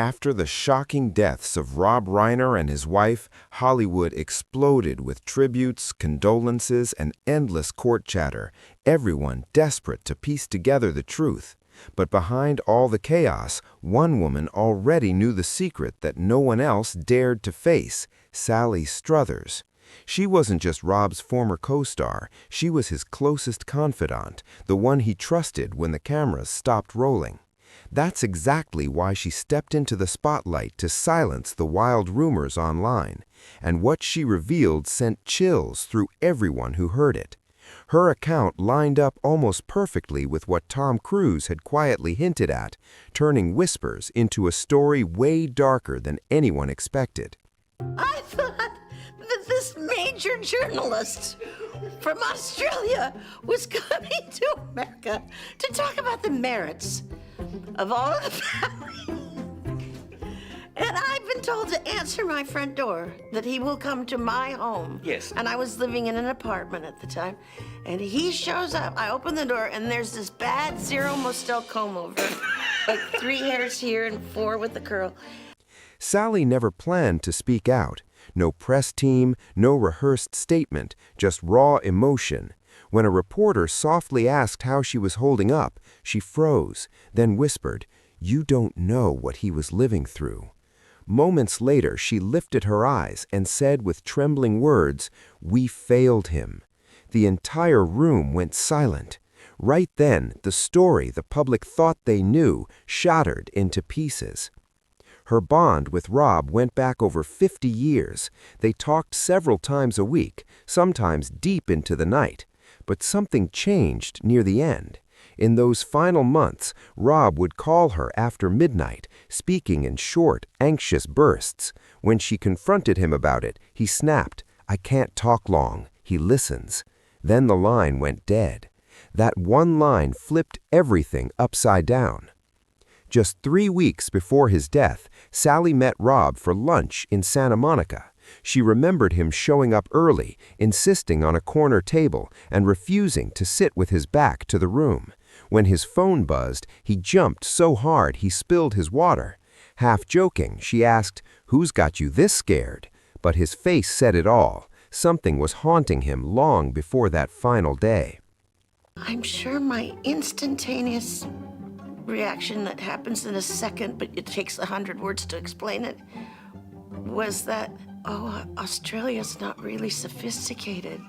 After the shocking deaths of Rob Reiner and his wife, Hollywood exploded with tributes, condolences, and endless court chatter, everyone desperate to piece together the truth. But behind all the chaos, one woman already knew the secret that no one else dared to face: Sally Struthers. She wasn't just Rob's former co-star, she was his closest confidant, the one he trusted when the cameras stopped rolling. That's exactly why she stepped into the spotlight to silence the wild rumors online, and what she revealed sent chills through everyone who heard it. Her account lined up almost perfectly with what Tom Cruise had quietly hinted at, turning whispers into a story way darker than anyone expected. I thought that this major journalist from Australia was coming to America to talk about the merits of all of the family. And I've been told to answer my front door, that he will come to my home. Yes. And I was living in an apartment at the time. And he shows up, I open the door, and there's this bad zero Mostel comb over. Like 3 hairs here and 4 with the curl. Sally never planned to speak out. No press team, no rehearsed statement, just raw emotion. When a reporter softly asked how she was holding up, she froze, then whispered, "You don't know what he was living through." Moments later, she lifted her eyes and said with trembling words, "We failed him." The entire room went silent. Right then, the story the public thought they knew shattered into pieces. Her bond with Rob went back over 50 years. They talked several times a week, sometimes deep into the night. But something changed near the end. In those final months, Rob would call her after midnight, speaking in short, anxious bursts. When she confronted him about it, he snapped, "I can't talk long." He listens. Then the line went dead. That one line flipped everything upside down. Just 3 weeks before his death, Sally met Rob for lunch in Santa Monica. She remembered him showing up early, insisting on a corner table, and refusing to sit with his back to the room. When his phone buzzed, he jumped so hard he spilled his water. Half joking, she asked, "Who's got you this scared?" But his face said it all. Something was haunting him long before that final day. I'm sure my instantaneous reaction that happens in a second, but it takes 100 words to explain it, was that, Australia's not really sophisticated.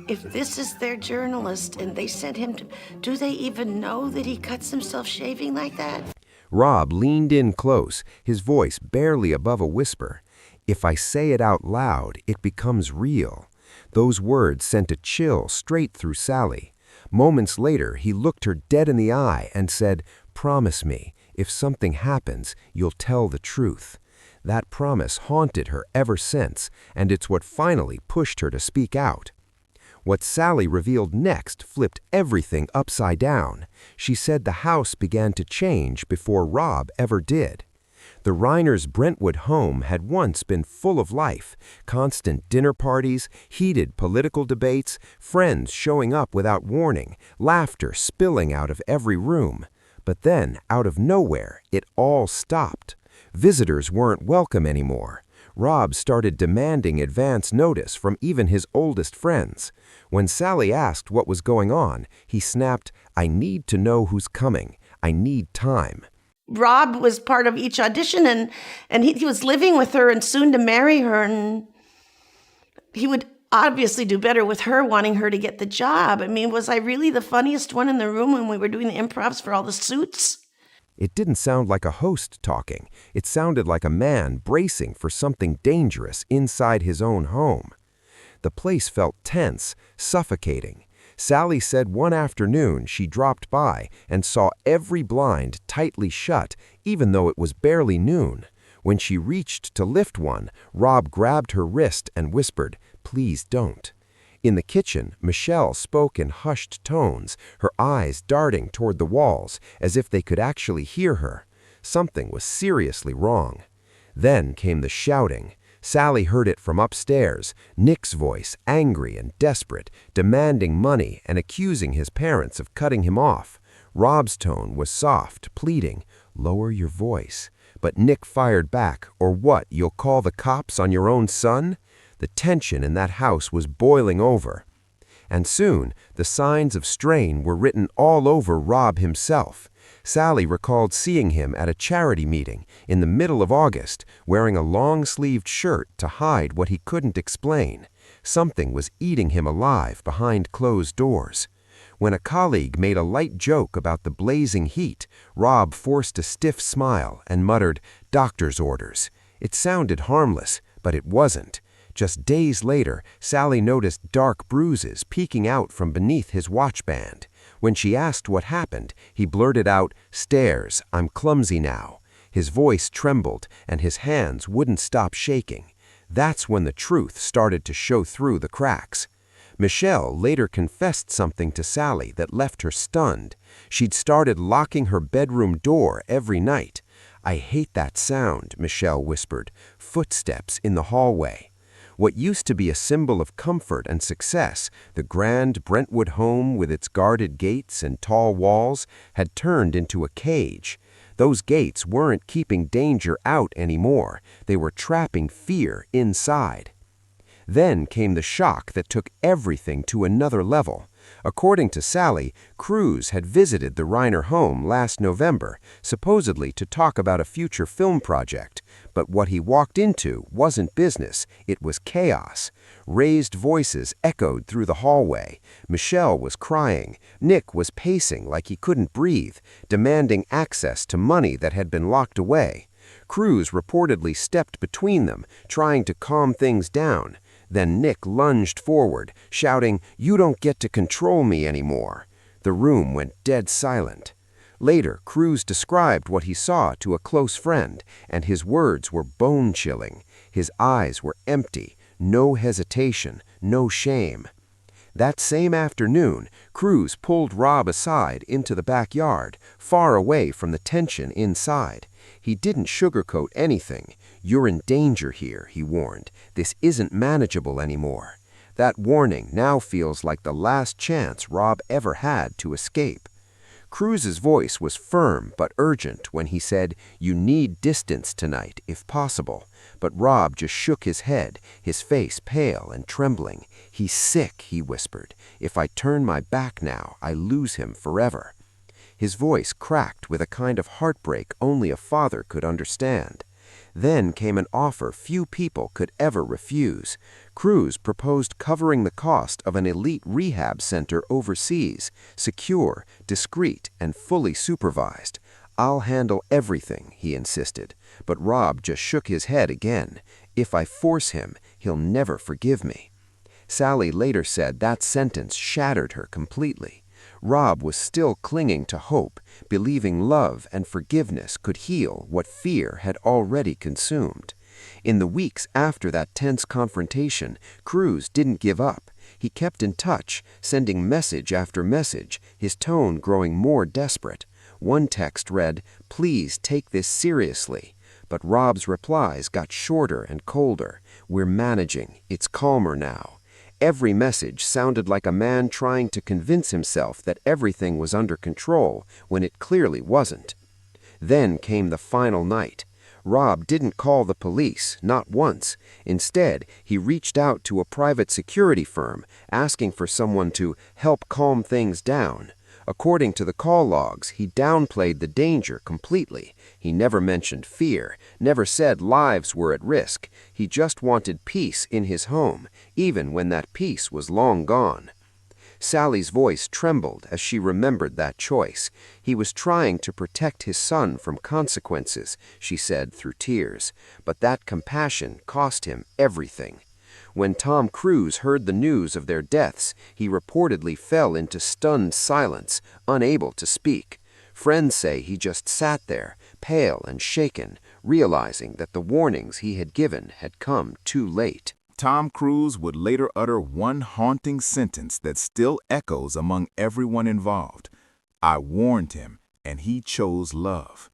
If this is their journalist and they sent him to, do they even know that he cuts himself shaving like that? Rob leaned in close, his voice barely above a whisper. "If I say it out loud, it becomes real." Those words sent a chill straight through Sally. Moments later, he looked her dead in the eye and said, "Promise me, if something happens, you'll tell the truth." That promise haunted her ever since, and it's what finally pushed her to speak out. What Sally revealed next flipped everything upside down. She said the house began to change before Rob ever did. The Reiners' Brentwood home had once been full of life, constant dinner parties, heated political debates, friends showing up without warning, laughter spilling out of every room. But then, out of nowhere, it all stopped. Visitors weren't welcome anymore. Rob started demanding advance notice from even his oldest friends. When Sally asked what was going on, he snapped, "I need to know who's coming. I need time." Rob was part of each audition, and he was living with her and soon to marry her, and he would obviously do better with her wanting her to get the job. I mean, was I really the funniest one in the room when we were doing the improvs for all the suits? It didn't sound like a host talking. It sounded like a man bracing for something dangerous inside his own home. The place felt tense, suffocating. Sally said one afternoon she dropped by and saw every blind tightly shut, even though it was barely noon. When she reached to lift one, Rob grabbed her wrist and whispered, "Please don't." In the kitchen, Michelle spoke in hushed tones, her eyes darting toward the walls, as if they could actually hear her. Something was seriously wrong. Then came the shouting. Sally heard it from upstairs, Nick's voice, angry and desperate, demanding money and accusing his parents of cutting him off. Rob's tone was soft, pleading, "Lower your voice." But Nick fired back, "Or what, you'll call the cops on your own son?" The tension in that house was boiling over. And soon, the signs of strain were written all over Rob himself. Sally recalled seeing him at a charity meeting in the middle of August, wearing a long-sleeved shirt to hide what he couldn't explain. Something was eating him alive behind closed doors. When a colleague made a light joke about the blazing heat, Rob forced a stiff smile and muttered, "Doctor's orders." It sounded harmless, but it wasn't. Just days later, Sally noticed dark bruises peeking out from beneath his watchband. When she asked what happened, he blurted out, "Stairs, I'm clumsy now." His voice trembled, and his hands wouldn't stop shaking. That's when the truth started to show through the cracks. Michelle later confessed something to Sally that left her stunned. She'd started locking her bedroom door every night. "I hate that sound," Michelle whispered. "Footsteps in the hallway." What used to be a symbol of comfort and success, the grand Brentwood home with its guarded gates and tall walls, had turned into a cage. Those gates weren't keeping danger out anymore. They were trapping fear inside. Then came the shock that took everything to another level. According to Sally, Cruz had visited the Reiner home last November, supposedly to talk about a future film project. But what he walked into wasn't business, it was chaos. Raised voices echoed through the hallway. Michelle was crying. Nick was pacing like he couldn't breathe, demanding access to money that had been locked away. Cruz reportedly stepped between them, trying to calm things down. Then Nick lunged forward, shouting, "You don't get to control me anymore." The room went dead silent. Later, Cruz described what he saw to a close friend, and his words were bone-chilling. His eyes were empty, no hesitation, no shame. That same afternoon, Cruz pulled Rob aside into the backyard, far away from the tension inside. He didn't sugarcoat anything. "You're in danger here," he warned. "This isn't manageable anymore." That warning now feels like the last chance Rob ever had to escape. Cruz's voice was firm but urgent when he said, "You need distance tonight, if possible." But Rob just shook his head, his face pale and trembling. "He's sick," he whispered. "If I turn my back now, I lose him forever." His voice cracked with a kind of heartbreak only a father could understand. Then came an offer few people could ever refuse. Cruz proposed covering the cost of an elite rehab center overseas, secure, discreet, and fully supervised. "I'll handle everything," he insisted. But Rob just shook his head again. "If I force him, he'll never forgive me." Sally later said that sentence shattered her completely. Rob was still clinging to hope, believing love and forgiveness could heal what fear had already consumed. In the weeks after that tense confrontation, Cruz didn't give up. He kept in touch, sending message after message, his tone growing more desperate. One text read, "Please take this seriously." But Rob's replies got shorter and colder. "We're managing. It's calmer now." Every message sounded like a man trying to convince himself that everything was under control when it clearly wasn't. Then came the final night. Rob didn't call the police, not once. Instead, he reached out to a private security firm, asking for someone to help calm things down. According to the call logs, he downplayed the danger completely. He never mentioned fear, never said lives were at risk. He just wanted peace in his home, even when that peace was long gone. Sally's voice trembled as she remembered that choice. He was trying to protect his son from consequences, she said through tears, but that compassion cost him everything. When Tom Cruise heard the news of their deaths, he reportedly fell into stunned silence, unable to speak. Friends say he just sat there, pale and shaken, realizing that the warnings he had given had come too late. Tom Cruise would later utter one haunting sentence that still echoes among everyone involved. "I warned him, and he chose love."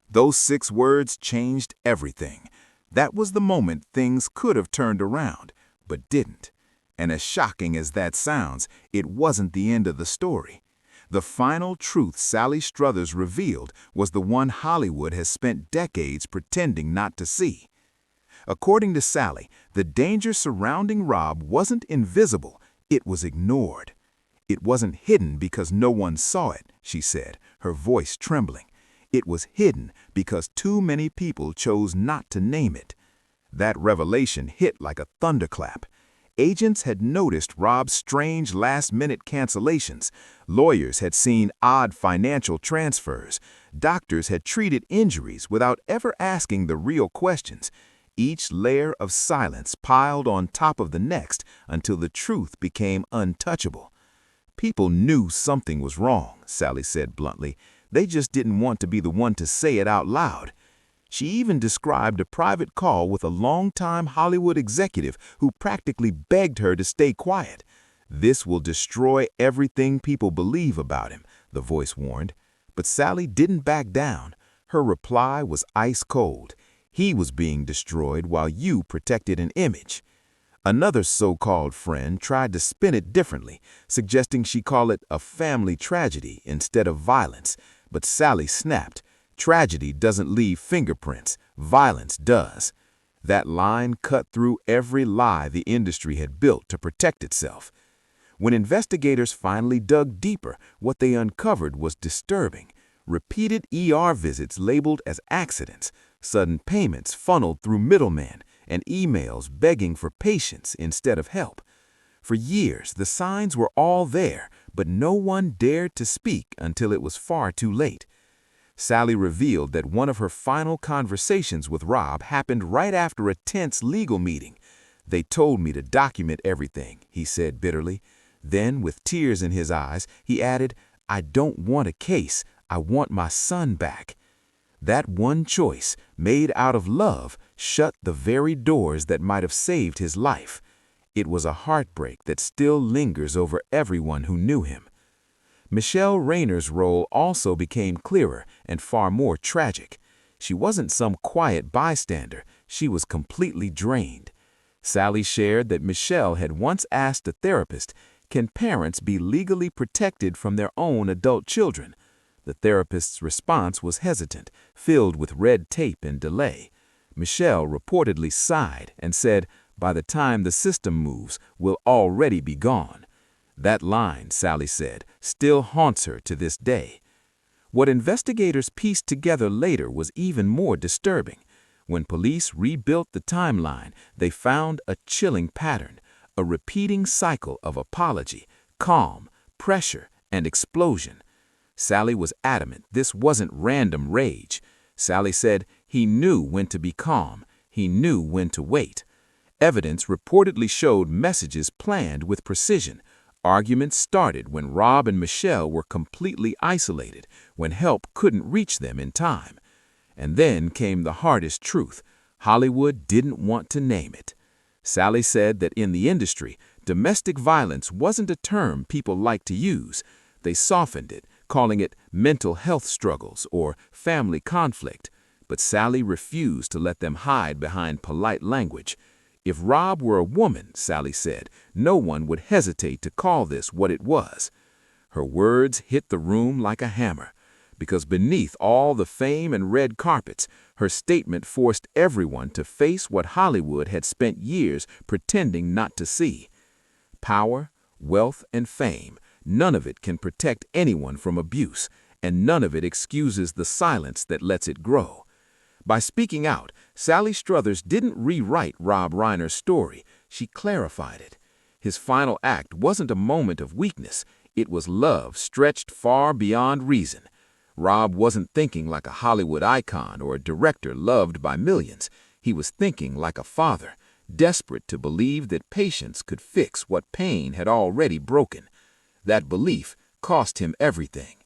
Those 6 words changed everything. That was the moment things could have turned around, but didn't. And as shocking as that sounds, it wasn't the end of the story. The final truth Sally Struthers revealed was the one Hollywood has spent decades pretending not to see. According to Sally, the danger surrounding Rob wasn't invisible, it was ignored. It wasn't hidden because no one saw it, she said, her voice trembling. It was hidden because too many people chose not to name it. That revelation hit like a thunderclap. Agents had noticed Rob's strange last-minute cancellations. Lawyers had seen odd financial transfers. Doctors had treated injuries without ever asking the real questions. Each layer of silence piled on top of the next until the truth became untouchable. People knew something was wrong, Sally said bluntly. They just didn't want to be the one to say it out loud. She even described a private call with a longtime Hollywood executive who practically begged her to stay quiet. "This will destroy everything people believe about him," the voice warned. But Sally didn't back down. Her reply was ice cold. "He was being destroyed while you protected an image." Another so-called friend tried to spin it differently, suggesting she call it a family tragedy instead of violence. But Sally snapped. "Tragedy doesn't leave fingerprints, violence does." That line cut through every lie the industry had built to protect itself. When investigators finally dug deeper, what they uncovered was disturbing. Repeated ER visits labeled as accidents, sudden payments funneled through middlemen, and emails begging for patience instead of help. For years, the signs were all there, but no one dared to speak until it was far too late. Sally revealed that one of her final conversations with Rob happened right after a tense legal meeting. "They told me to document everything," he said bitterly. Then, with tears in his eyes, he added, "I don't want a case, I want my son back." That one choice, made out of love, shut the very doors that might have saved his life. It was a heartbreak that still lingers over everyone who knew him. Michelle Rayner's role also became clearer and far more tragic. She wasn't some quiet bystander, she was completely drained. Sally shared that Michelle had once asked a therapist, "Can parents be legally protected from their own adult children?" The therapist's response was hesitant, filled with red tape and delay. Michelle reportedly sighed and said, "By the time the system moves, we'll already be gone." That line, Sally said, still haunts her to this day. What investigators pieced together later was even more disturbing. When police rebuilt the timeline, they found a chilling pattern, a repeating cycle of apology, calm, pressure, and explosion. Sally was adamant this wasn't random rage. Sally said he knew when to be calm, he knew when to wait. Evidence reportedly showed messages planned with precision. Arguments started when Rob and Michelle were completely isolated, when help couldn't reach them in time. And then came the hardest truth. Hollywood didn't want to name it. Sally said that in the industry, domestic violence wasn't a term people liked to use. They softened it, calling it mental health struggles or family conflict. But Sally refused to let them hide behind polite language. If Rob were a woman, Sally said, no one would hesitate to call this what it was. Her words hit the room like a hammer, because beneath all the fame and red carpets, her statement forced everyone to face what Hollywood had spent years pretending not to see. Power, wealth, and fame, none of it can protect anyone from abuse, and none of it excuses the silence that lets it grow. By speaking out, Sally Struthers didn't rewrite Rob Reiner's story, she clarified it. His final act wasn't a moment of weakness, it was love stretched far beyond reason. Rob wasn't thinking like a Hollywood icon or a director loved by millions. He was thinking like a father, desperate to believe that patience could fix what pain had already broken. That belief cost him everything.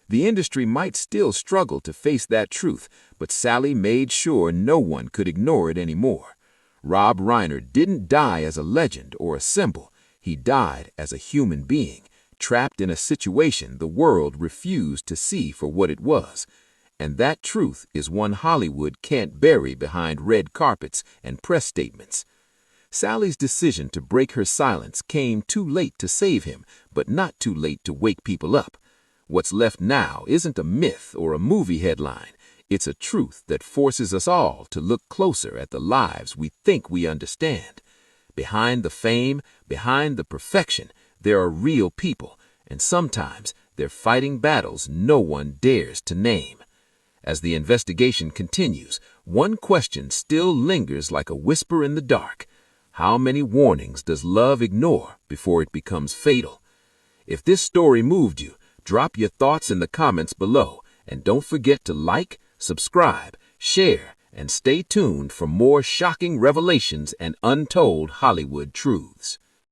The industry might still struggle to face that truth, but Sally made sure no one could ignore it anymore. Rob Reiner didn't die as a legend or a symbol. He died as a human being, trapped in a situation the world refused to see for what it was. And that truth is one Hollywood can't bury behind red carpets and press statements. Sally's decision to break her silence came too late to save him, but not too late to wake people up. What's left now isn't a myth or a movie headline. It's a truth that forces us all to look closer at the lives we think we understand. Behind the fame, behind the perfection, there are real people, and sometimes they're fighting battles no one dares to name. As the investigation continues, one question still lingers like a whisper in the dark. How many warnings does love ignore before it becomes fatal? If this story moved you, drop your thoughts in the comments below, and don't forget to like, subscribe, share, and stay tuned for more shocking revelations and untold Hollywood truths.